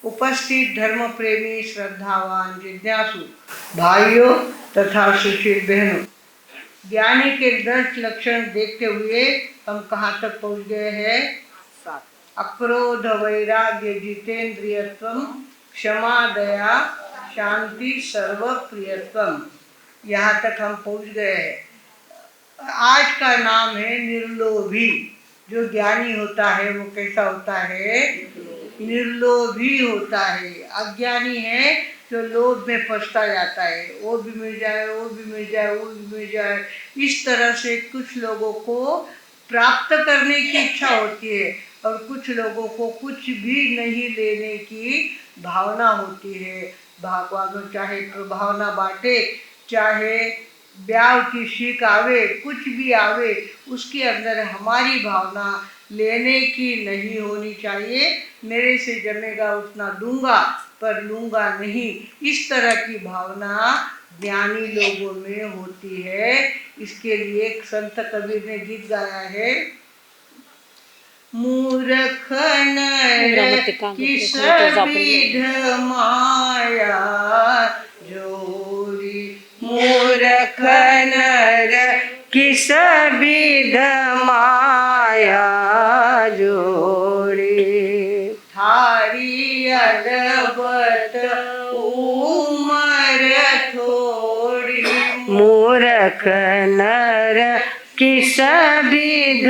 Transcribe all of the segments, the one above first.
उपस्थित धर्म प्रेमी श्रद्धावान जिज्ञासु भाइयों तथा सुशील बहनों, ज्ञानी के 10 लक्षण देखते हुए हम कहाँ तक पहुँच गए हैं? 7। अक्रोध वैराग्य जितेंद्रियत्वम क्षमा दया शांति सर्व प्रियत्वम, यहाँ तक हम पहुँच गए हैं। आज का नाम है निर्लोभी। जो ज्ञानी होता है वो कैसा होता है? निर्लोभी होता है। अज्ञानी है जो लोभ में फंसता जाता है, वो भी मिल जाए, वो भी मिल जाए, वो भी मिल जाए। इस तरह से कुछ लोगों को प्राप्त करने की इच्छा होती है और कुछ लोगों को कुछ भी नहीं लेने की भावना होती है। भगवान चाहे प्रभावना बांटे, चाहे ब्याह की सीख आवे, कुछ भी आवे, उसके अंदर हमारी भावना लेने की नहीं होनी चाहिए। मेरे से जमेगा उतना दूंगा पर लूंगा नहीं, इस तरह की भावना ज्ञानी लोगों में होती है। इसके लिए एक संत कबीर ने गीत गाया है, मूर्ख नर किस विध माया जोड़ी, मूर्ख नर किस विध माया जोड़ी, थारी अलबत उमर थोड़ी, मूर्ख नर किस विध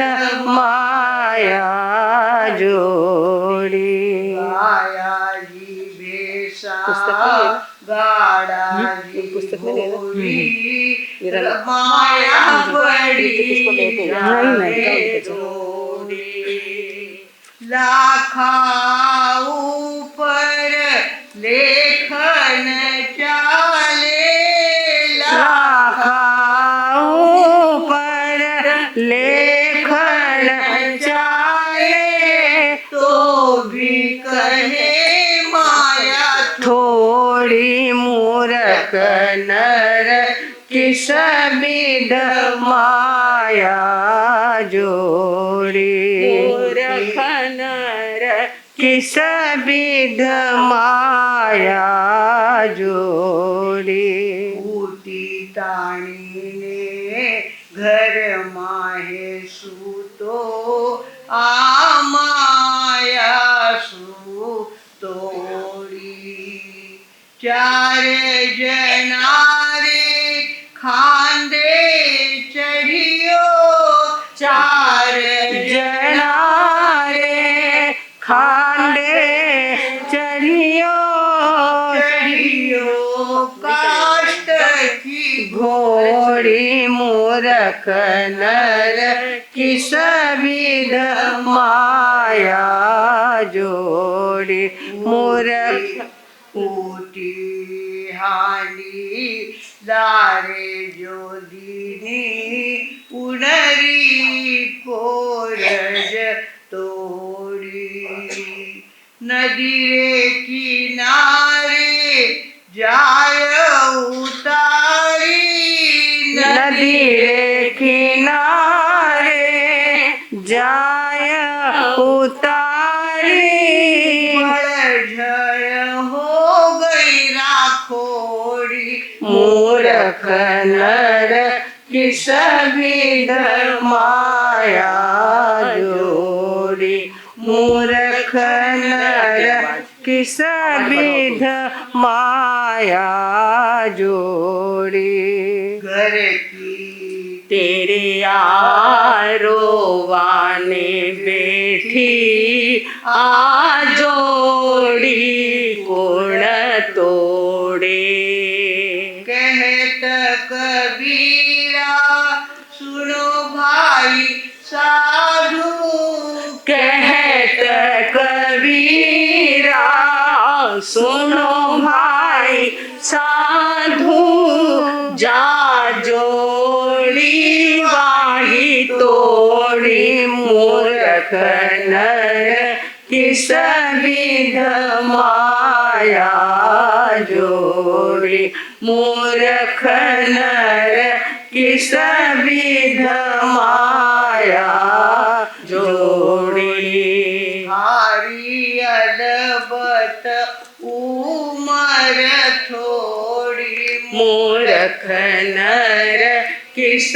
माया जोड़ी, गाया जी भेषा गाड़ा जी घोड़ी, माया बड़ी जाने जोड़ी, लाखा ऊपर लेखन चाले, लाखा ऊपर लेखन चाले, तो भी कहे माया थोड़ी, मूर्ख नर किस विध माया जोड़ी, मूर्ख नर किस विध माया जोड़ी, ऊटी ताणी ने घर माहे सूतो, आ माया सूतोड़ी, चार जनारे खांदे चढ़ियो, चार जनारे खांदे चढ़ियो, चढ़ियो काष्ठ की घोड़ी, मूर्ख नर किस विध माया जोड़ी, मूर्ख ऊटी हानी दारे जो दीनी, उनरी कोरज तोड़ी, नदी रे किनारे जाय उतारी, नदी रे किनारे जाय उतारी, झड़ हो गई राखोड़ी, मूर्ख नर किस विध माया जोड़ी, मूर्ख नर किस विध माया जोड़ी, घर की तेरे आरोवाने बैठी, आ जोड़ी कोण तोड़े, कहत कबीरा सुनो भाई साधु, कहत कबीरा सुनो भाई साधु, जा जोड़ी वाही तोड़ी, मूर्ख नर किस विध माया जोड़ी, मूर्ख नर किस विध माया जोड़ी, हारी अदबत कहत उमर थोड़ी। मूर्ख नर किस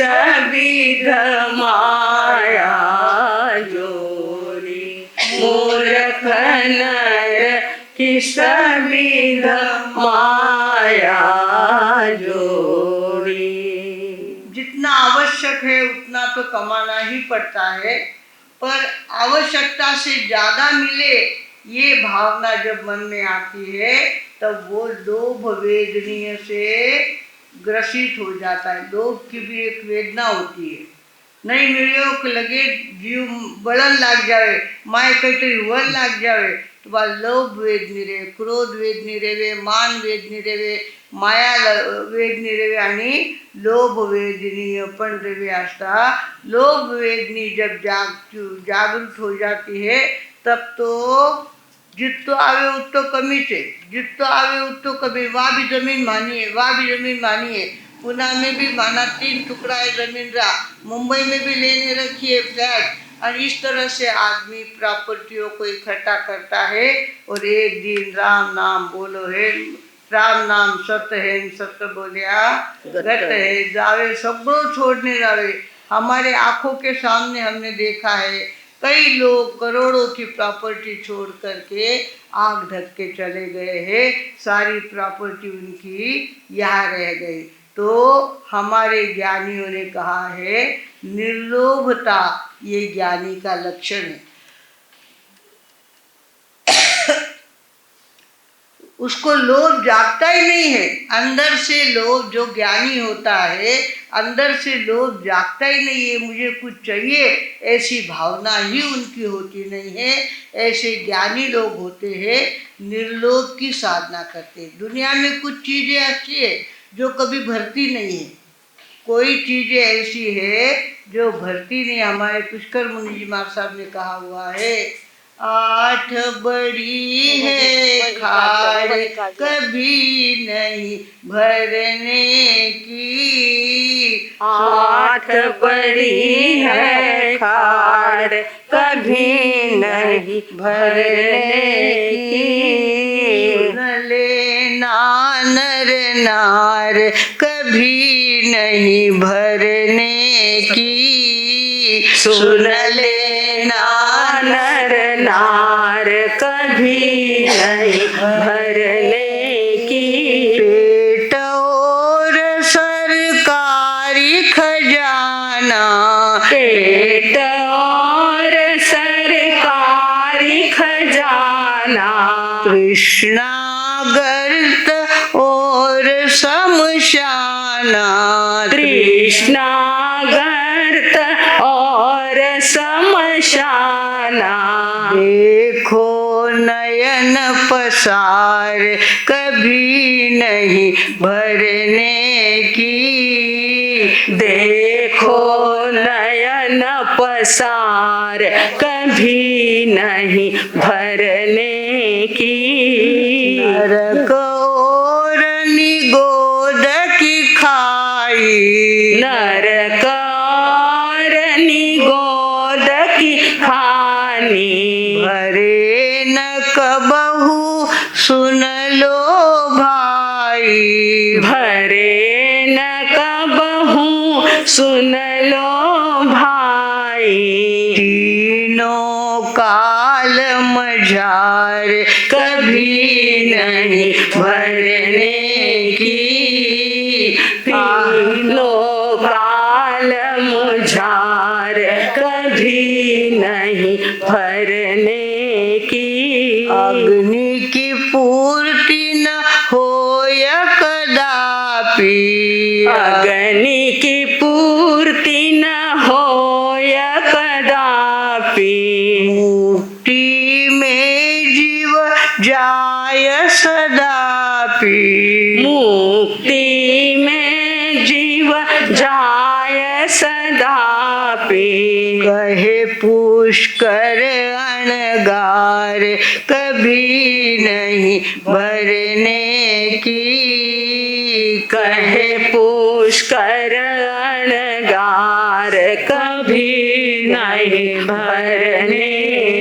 विध माया जोरी। मूर्ख नर किस विध माया जोरी। जितना आवश्यक है उतना तो कमाना ही पड़ता है, पर आवश्यकता से ज्यादा मिले ये भावना जब मन में आती है तब वो लोभ वेदनीय से ग्रसित हो जाता है। लोभ की भी एक वेदना होती है। नहीं मिलियो कि लगे जीव बळन लाग जावे, माय काहीतरी वर लाग जावे तो बा लोभ वेदनी रे, क्रोध वेदनी रेवे, मान वेदनी रेवे, माया वेदनी रेवे आणि लोभ वेदनीय पण रेवे असता। लोभ वेदनी जब जागृत हो जाती है तब तो जितो आवे उतो कमीच है, जितो आवे उतो कमी। वहाँ भी जमीन मानी है, वहाँ भी जमीन मानी है, पुणे में भी माना 3 टुकड़ा है जमीन रहा, मुंबई में भी लेने रखी है फ्लैट। और इस तरह से आदमी प्रॉपर्टियों को इकट्ठा करता है और एक दिन राम नाम बोलो है, राम नाम सत्य है, सत्य बोलिया गत है, जावे सगळो छोड़ने जावे। हमारे आंखों के सामने हमने देखा है कई लोग करोड़ों की प्रॉपर्टी छोड़ करके आग ढक के चले गए हैं, सारी प्रॉपर्टी उनकी यहाँ रह गई। तो हमारे ज्ञानियों ने कहा है निर्लोभता ये ज्ञानी का लक्षण है। उसको लोभ जागता ही नहीं है, अंदर से लोभ, जो ज्ञानी होता है अंदर से लोभ जागता ही नहीं है, मुझे कुछ चाहिए ऐसी भावना ही उनकी होती नहीं है। ऐसे ज्ञानी लोग होते हैं निर्लोभ की साधना करते हैं। दुनिया में कुछ चीज़ें ऐसी है जो कभी भरती नहीं है, कोई चीज़ें ऐसी है जो भरती नहीं। हमारे पुष्कर मुनि जी महाराज साहब ने कहा हुआ है 8 बड़ी है खाड़ कभी नहीं भरने की। 8 बड़ी है खाड़ कभी नहीं भरने की। सुन लेना नर नार कभी नहीं भरने की। सुन लेना नर नार कभी नहीं भरने की। पेट और सरकारी खजाना, पेट और सरकारी खजाना। तृष्णागर्त और शमशाना, तृष्णागर्त और शमशाना। देखो नयन पसार कभी नहीं भरने की। देखो नयन पसार कभी नहीं भरने की। नरक और निगोद की खाई, नरक और निगोद की खानी। भरे न कबहू सुन लो भाई, भरे न कबहू सुन लो भाई। तीनों काल मझार कभी नहीं भरने की। तीनों काल मुझार कभी नहीं भरने की। अग्नि की पूर्ति न होय कदापि, अग्नि की पूर्ति न होय कदापि। मुक्ति में जीव जाय सदापि, मुक्ति में जीव जाय सदापि। कहे पुष्कर अनगार कभी नहीं भरने की। कहे पुष्कर अनगार कभी नहीं भरने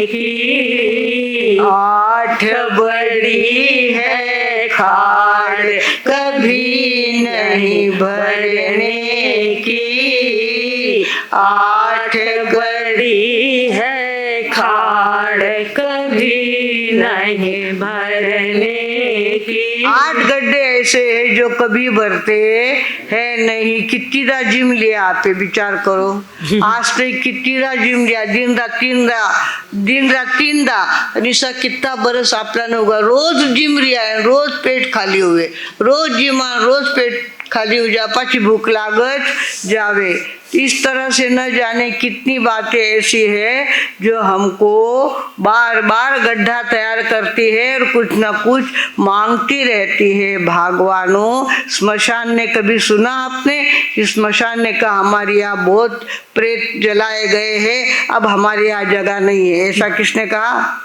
की। 8 बड़ी गढ़ी है खाड़ कभी नहीं भरने की, 8 गढ़ी है खाड़ कभी नहीं भरने की। 8 गड्ढे ऐसे हैं जो कभी भरते हैं नहीं। कितना जिम लिया आप पे विचार करो। आज तो कितना जिम लिया, दिन रात तीनदा निशा कितना बरस आपला होगा। रोज जिम लिया है, रोज पेट खाली हुए, रोज जिमा, रोज पेट खाली हो जा, पाची भूख लागत जावे। इस तरह से न जाने कितनी बातें ऐसी है जो हमको बार बार गड्ढा तैयार करती है और कुछ न कुछ मांगती रहती है। भगवानों, स्मशान ने कभी सुना आपने? स्मशान ने कहा हमारे यहाँ बहुत प्रेत जलाए गए हैं, अब हमारे यहाँ जगह नहीं है। ऐसा किसने कहा?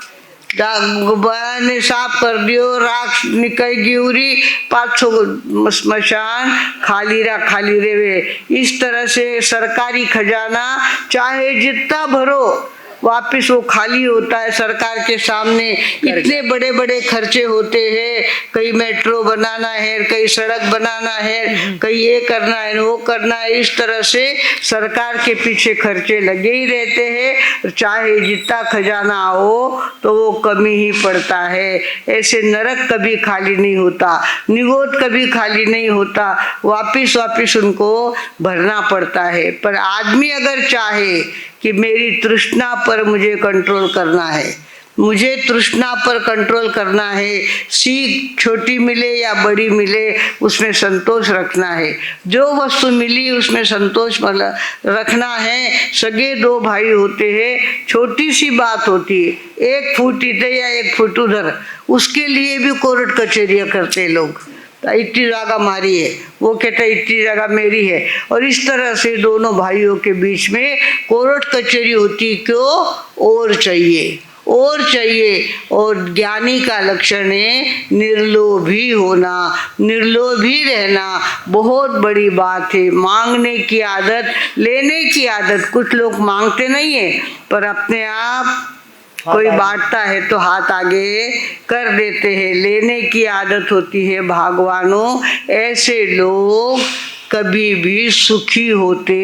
ने साफ कर दियो, राख निकल गिउरी, 500 स्मशान खाली रेवे। इस तरह से सरकारी खजाना चाहे जितना भरो वापिस वो खाली होता है। सरकार के सामने इतने बड़े बड़े खर्चे होते हैं, कहीं मेट्रो बनाना है, कहीं सड़क बनाना है, कहीं ये करना है, वो करना है। इस तरह से सरकार के पीछे खर्चे लगे ही रहते हैं। चाहे जितना खजाना हो तो वो कमी ही पड़ता है। ऐसे नरक कभी खाली नहीं होता, निगोद कभी खाली नहीं होता, वापिस उनको भरना पड़ता है। पर आदमी अगर चाहे कि मेरी तृष्णा पर मुझे कंट्रोल करना है, मुझे तृष्णा पर कंट्रोल करना है, सीख छोटी मिले या बड़ी मिले उसमें संतोष रखना है, जो वस्तु मिली उसमें संतोष रखना है। सगे 2 भाई होते हैं, छोटी सी बात होती है, 1 फुट इधर या 1 फुट उधर, उसके लिए भी कोर्ट कचहरियाँ करते लोग। इतनी जगह मारी है, वो कहता है इतनी जगह मेरी है। और इस तरह से दोनों भाइयों के बीच में कोर्ट कचहरी होती। क्यों? और चाहिए। और ज्ञानी का लक्षण है निर्लोभी होना, निर्लोभी रहना बहुत बड़ी बात है। मांगने की आदत, लेने की आदत, कुछ लोग मांगते नहीं है पर अपने आप कोई बांटता है तो हाथ आगे कर देते हैं, लेने की आदत होती है। भगवानों, ऐसे लोग कभी भी सुखी होते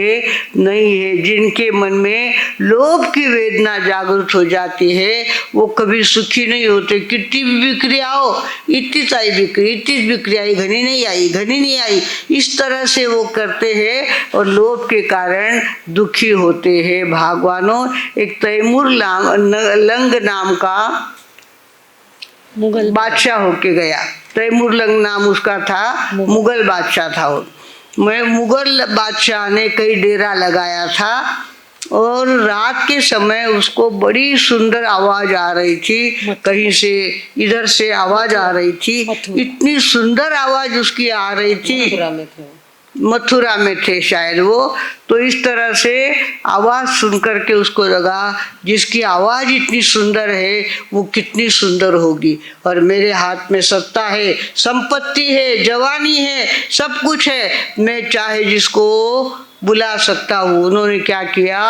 नहीं है। जिनके मन में लोभ की वेदना जागृत हो जाती है वो कभी सुखी नहीं होते। कितनी भी बिक्री आओ, इतनी आई बिक्री, इतनी बिक्री आई, घनी नहीं आई, इस तरह से वो करते हैं और लोभ के कारण दुखी होते हैं। भगवानों, एक तैमूर लंग नाम का मुगल बादशाह होके गया। तैमूर लंग नाम उसका था, मुगल बादशाह था वो। मुगल बादशाह ने कई डेरा लगाया था और रात के समय उसको बड़ी सुंदर आवाज आ रही थी, कहीं से इधर से आवाज आ रही थी। इतनी सुंदर आवाज उसकी आ रही थी, मथुरा में थे शायद वो। तो इस तरह से आवाज सुन करके उसको लगा जिसकी आवाज इतनी सुंदर है वो कितनी सुंदर होगी। और मेरे हाथ में सत्ता है, संपत्ति है, जवानी है, सब कुछ है, मैं चाहे जिसको बुला सकता हूँ। उन्होंने क्या किया,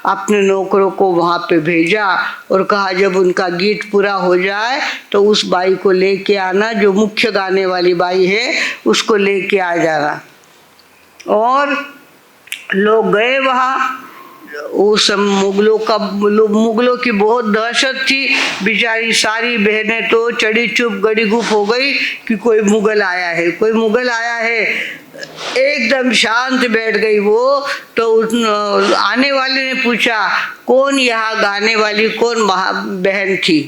अपने नौकरों को वहाँ पे भेजा और कहा जब उनका गीत पूरा हो जाए तो उस बाई को लेके आना, जो मुख्य गाने वाली बाई है उसको लेके आ जाना। और लोग गए वहाँ। उस मुगलों की बहुत दहशत थी। बेचारी सारी बहनें तो चढ़ी चुप गड़ी गुप हो गई कि कोई मुगल आया है। एकदम शांत बैठ गई वो। तो आने वाले ने पूछा कौन यहाँ गाने वाली, कौन बहन थी?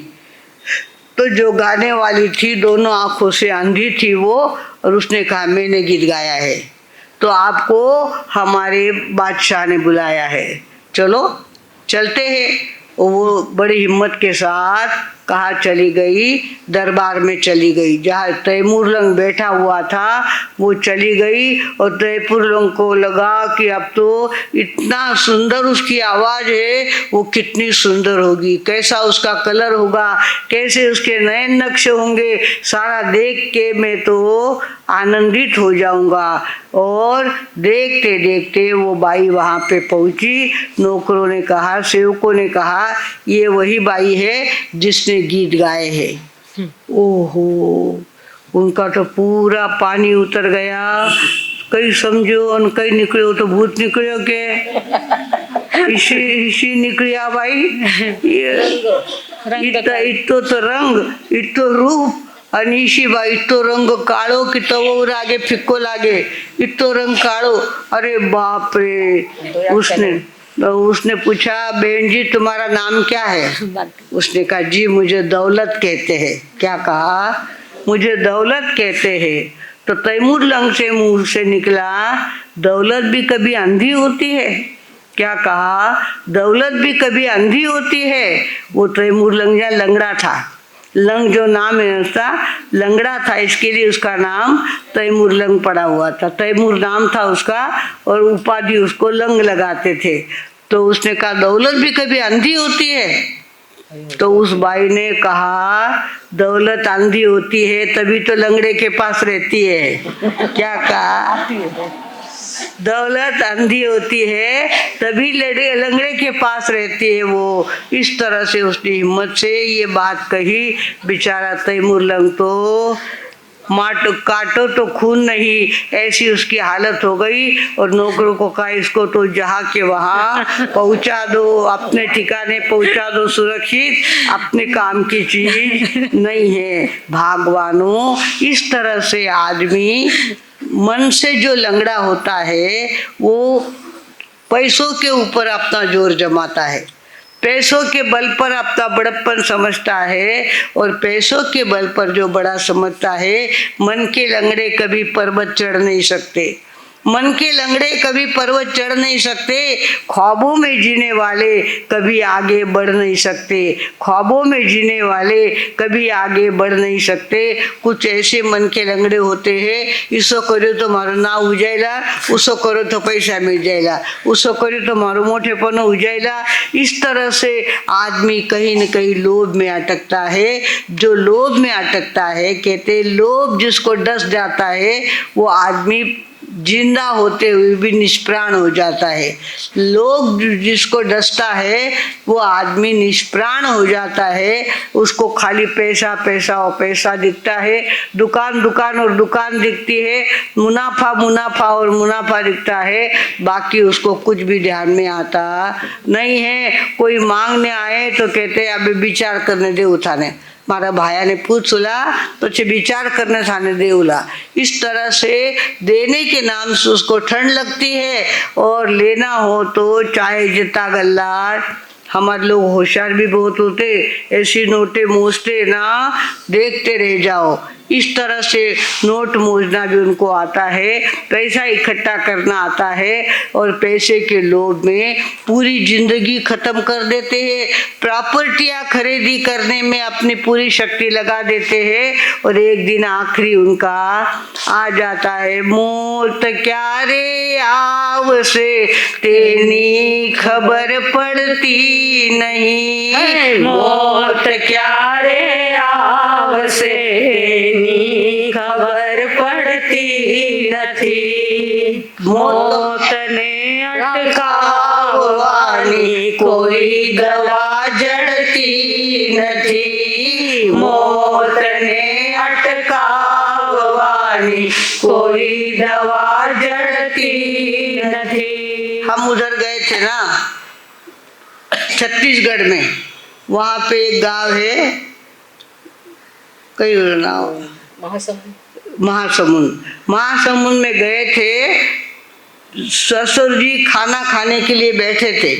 तो जो गाने वाली थी दोनों आंखों से अंधी थी वो, और उसने कहा मैंने गीत गाया है तो आपको हमारे बादशाह ने बुलाया है, चलो चलते हैं। वो बड़ी हिम्मत के साथ कहा चली गई, दरबार में चली गई। जहाँ तैमूर लंग बैठा हुआ था वो चली गई और तैमूर लंग को लगा कि अब तो इतना सुंदर उसकी आवाज़ है, वो कितनी सुंदर होगी, कैसा उसका कलर होगा, कैसे उसके नयन नक्श होंगे, सारा देख के मैं तो आनंदित हो जाऊंगा। और देखते देखते वो बाई वहाँ पे पहुँची। नौकरों ने कहा, सेवकों ने कहा ये वही बाई है जिसने गीत गाए हैं। ओहो, उनका तो पूरा पानी उतर गया। कई समझो और कई निकलो तो भूत निकलो के इसी निकलिया भाई। इतो तो रंग इतो रूप अनिशी भाई, इतो रंग कालो कि तो वो आगे फिक्को लागे, इतो रंग कालो। अरे बाप रे। उसने पूछा, बहन जी तुम्हारा नाम क्या है? उसने कहा जी मुझे दौलत कहते हैं। क्या कहा? मुझे दौलत कहते हैं। तो तैमूर लंग से मुंह से निकला, दौलत भी कभी अंधी होती है? क्या कहा? दौलत भी कभी अंधी होती है। वो तैमूर लंग या लंगड़ा था, लंग जो नाम है उसका लंगड़ा था, इसके लिए उसका नाम तैमूर लंग पड़ा हुआ था। तैमूर नाम था उसका और उपाधि उसको लंग लगाते थे। तो उसने कहा दौलत भी कभी अंधी होती है? तो उस बाई ने कहा दौलत अंधी होती है तभी तो लंगड़े के पास रहती है। क्या कहा? दौलत अंधी होती है तभी लंगड़े के पास रहती है वो। इस तरह से उसने हिम्मत से ये बात कही। बेचारा तैमूर लंग तो माटो काटो तो खून नहीं, ऐसी उसकी हालत हो गई। और नौकरों को कहा इसको तो जहाँ के वहाँ पहुँचा दो, अपने ठिकाने पहुँचा दो सुरक्षित, अपने काम की चीज नहीं है। भगवानों, इस तरह से आदमी मन से जो लंगड़ा होता है वो पैसों के ऊपर अपना जोर जमाता है, पैसों के बल पर अपना बड़प्पन समझता है। और पैसों के बल पर जो बड़ा समझता है, मन के लंगड़े कभी पर्वत चढ़ नहीं सकते। मन के लंगड़े कभी पर्वत चढ़ नहीं सकते। ख्वाबों में जीने वाले कभी आगे बढ़ नहीं सकते। ख्वाबों में जीने वाले कभी आगे बढ़ नहीं सकते। कुछ ऐसे मन के लंगड़े होते हैं, इसो करो तो मारो नाव उजायला, उसो करो तो पैसा मिल जाएगा, उसो करो तो मारो मोटेपन उजायला। इस तरह से आदमी कहीं न कहीं लोभ में अटकता है। जो लोभ में अटकता है, कहते लोभ जिसको डस जाता है वो आदमी जिंदा होते हुए भी निष्प्राण हो जाता है। लोभ जिसको डसता है वो आदमी निष्प्राण हो जाता है। उसको खाली पैसा पैसा और पैसा दिखता है, दुकान दुकान और दुकान दिखती है, मुनाफा मुनाफा और मुनाफा दिखता है, बाकी उसको कुछ भी ध्यान में आता नहीं है। कोई मांगने आए तो कहते अभी विचार करने दे उठाने, मारा भाया ने पूछ सुला तो विचार करने थाने देउला। इस तरह से देने के नाम से उसको ठंड लगती है और लेना हो तो चाहे जितना गल्ला। हमारे लोग होशियार भी बहुत होते, ऐसी नोटे मोजते ना देखते रह जाओ। इस तरह से नोट मोजना भी उनको आता है, पैसा इकट्ठा करना आता है और पैसे के लोभ में पूरी जिंदगी खत्म कर देते हैं। प्रॉपर्टियां खरीदी करने में अपनी पूरी शक्ति लगा देते हैं और एक दिन आखिरी उनका आ जाता है। मौत क्या रे आवसे तेनी खबर पड़ती नहीं, मौत क्या रे आवसे तेनी खबर पड़ती नथी। मौत ने अटकाववानी कोई दवा जड़ती नथी, मौत ने अटकाववानी कोई दवा जड़ती नथी। हम उधर गए थे ना छत्तीसगढ़ में, वहाँ पे एक गांव है, कई नाम महासमुंद। महासमुंद में गए थे, ससुर जी खाना खाने के लिए बैठे थे,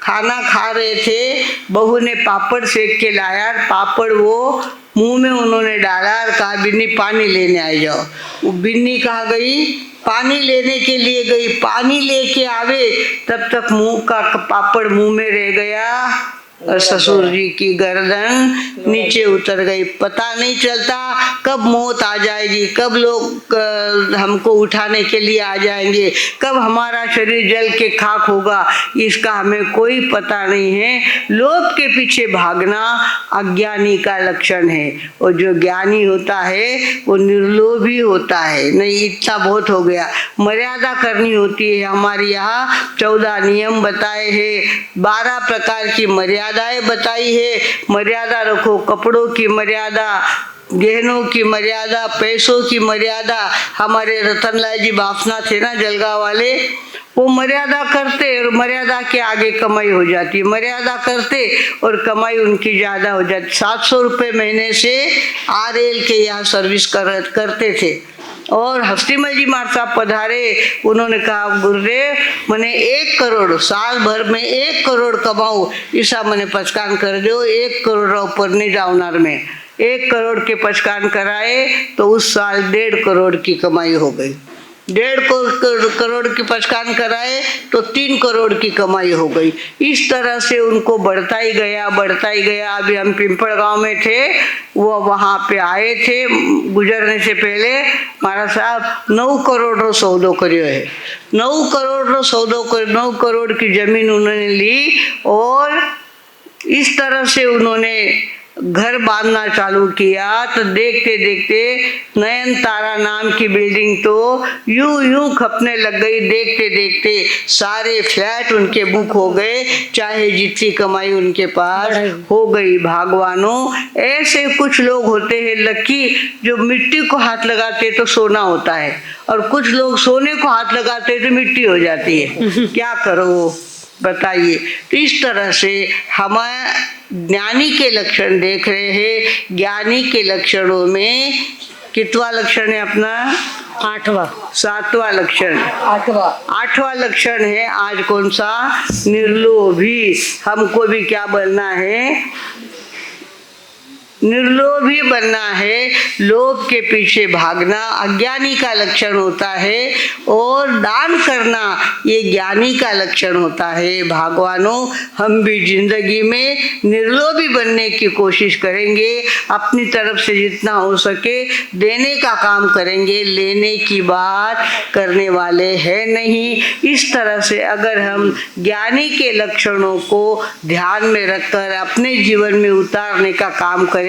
खाना खा रहे थे। बहू ने पापड़ सेक के लाया, पापड़ वो मुंह में उन्होंने डाला और कहा बिन्नी पानी लेने आ जाओ। वो बिन्नी कहाँ गई? पानी लेने के लिए गई। पानी लेके आवे तब तक मुंह का पापड़ मुंह में रह गया और ससुर जी की गर्दन नीचे उतर गई। पता नहीं चलता कब मौत आ जाएगी, कब लोग हमको उठाने के लिए आ जाएंगे, कब हमारा शरीर जल के खाक होगा, इसका हमें कोई पता नहीं है। लोभ के पीछे भागना अज्ञानी का लक्षण है और जो ज्ञानी होता है वो निर्लोभी होता है। नहीं इतना बहुत हो गया, मर्यादा करनी होती है। हमारे यहाँ 14 नियम बताए हैं, 12 प्रकार की मर्यादा मर्यादाएं बताई है। मर्यादा रखो, कपड़ों की मर्यादा, गहनों की मर्यादा, पैसों की मर्यादा। हमारे रतनलाल जी बाफना थे ना जलगांव वाले, वो मर्यादा करते और मर्यादा के आगे कमाई हो जाती, मर्यादा करते और कमाई उनकी ज़्यादा हो जाती। 700 रुपये महीने से RL के यहाँ सर्विस करते थे। और हफ्तीमल जी मार साहब पधारे, उन्होंने कहा गुरुदेव मैंने 1 करोड़ साल भर में 1 करोड़ कमाऊँ, ईसा मैंने पचकान कर दो, 1 करोड़ ऊपर नहीं जाऊनार में। 1 करोड़ के पचकान कराए तो उस साल 1.5 करोड़ की कमाई हो गई। 1.5 करोड़ की पचकान कराए तो 3 करोड़ की कमाई हो गई। इस तरह से उनको बढ़ता ही गया, बढ़ता ही गया। अभी हम पिंपल गांव में थे, वो वहाँ पे आए थे गुजरने से पहले, महाराज साहब 9 करोड़ रो सौदो करियो है। 9 करोड़ रो सौदो कर, 9 करोड़ की जमीन उन्होंने ली और इस तरह से उन्होंने घर बांधना चालू किया। तो देखते देखते नयन तारा नाम की बिल्डिंग तो यूं खपने लग गई। देखते देखते सारे फ्लैट उनके बुक हो गए, चाहे जितनी कमाई उनके पास हो गई। भगवानों, ऐसे कुछ लोग होते हैं लकी, जो मिट्टी को हाथ लगाते तो सोना होता है, और कुछ लोग सोने को हाथ लगाते तो मिट्टी हो जाती है। क्या करो बताइए। तो इस तरह से हम ज्ञानी के लक्षण देख रहे हैं। ज्ञानी के लक्षणों में कितवा लक्षण है अपना? 8वां 7वां लक्षण, 8वां लक्षण है आज कौन सा? निर्लोभी। हमको भी क्या बनना है? निर्लोभी बनना है। लोभ के पीछे भागना अज्ञानी का लक्षण होता है, और दान करना ये ज्ञानी का लक्षण होता है। भगवानों, हम भी जिंदगी में निर्लोभी बनने की कोशिश करेंगे। अपनी तरफ से जितना हो सके देने का काम करेंगे, लेने की बात करने वाले हैं नहीं। इस तरह से अगर हम ज्ञानी के लक्षणों को ध्यान में रखकर अपने जीवन में उतारने का काम करेंगे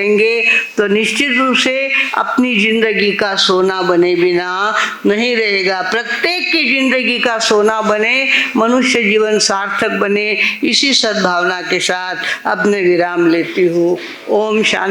तो निश्चित रूप से अपनी जिंदगी का सोना बने बिना नहीं रहेगा। प्रत्येक की जिंदगी का सोना बने, मनुष्य जीवन सार्थक बने। इसी सद्भावना के साथ अपने विराम लेती हूँ। ओम शांति।